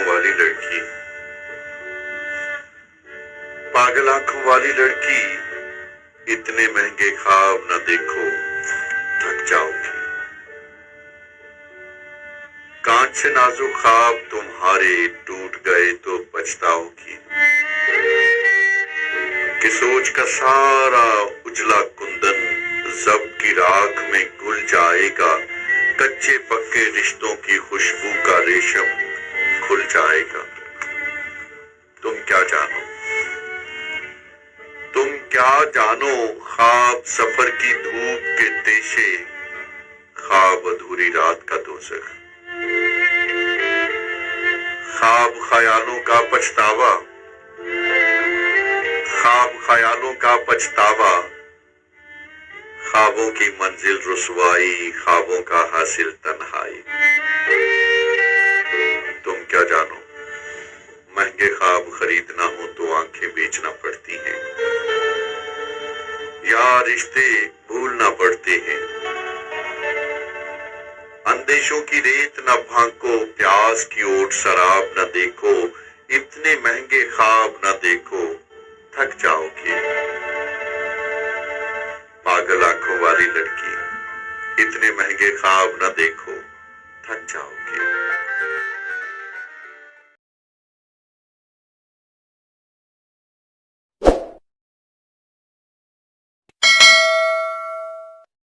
आंखों वाली लड़की, पागल आंखों वाली लड़की, इतने महंगे ख्वाब न देखो, थक जाओगी। कांच से नाजुक ख्वाब तुम्हारे टूट गए तो पछताओगी कि सोच का सारा उजला कुंदन जब की राख में घुल जाएगा, कच्चे पक्के रिश्तों की खुशबू का रेशम खुल जाएगा। तुम क्या जानो, तुम क्या जानो, ख्वाब सफर की धूप के तेशे, ख्वाब अधूरी रात का दोज़ख, ख्वाब ख्यालों का पछतावा, ख्वाब ख्यालों का पछतावा, ख्वाबों की मंजिल रुसवाई, ख्वाबों का हासिल तन्हाई। तुम क्या जानो, महंगे ख्वाब खरीदना हो तो आंखें बेचना पड़ती हैं, या रिश्ते भूलना पड़ते हैं। अंदेशों की रेत न भांको, प्यास की ओट शराब न देखो, इतने महंगे ख्वाब न देखो, थक जाओगी। पागल आंखों वाली लड़की, इतने महंगे ख्वाब न देखो, थक जाओगी।